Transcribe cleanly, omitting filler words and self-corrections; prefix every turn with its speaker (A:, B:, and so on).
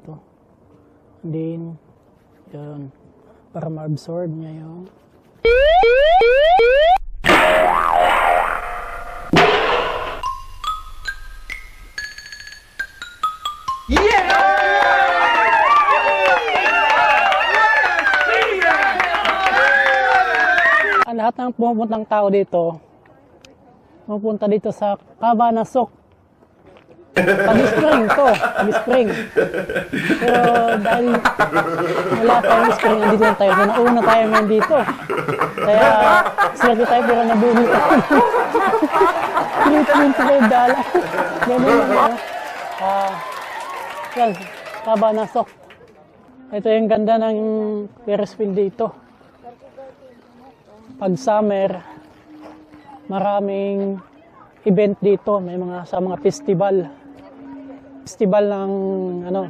A: dito. Then, yun. Para ma-absorb niya yung lahat ng pumupuntang tao dito, pupunta dito sa Cabanasok. Pag-spring to, pag-spring. Pero dahil wala tayong spring, nandito lang tayo. So, nauna tayo ngayon dito. Kaya, swerte tayo pero nabunod tayo. Pinita-minta tayo dala. Ganun lang. Yan, Cabanasok. Ito yung ganda ng Ferris wheel dito. Pag summer, maraming event dito, may mga sa mga festival ng ano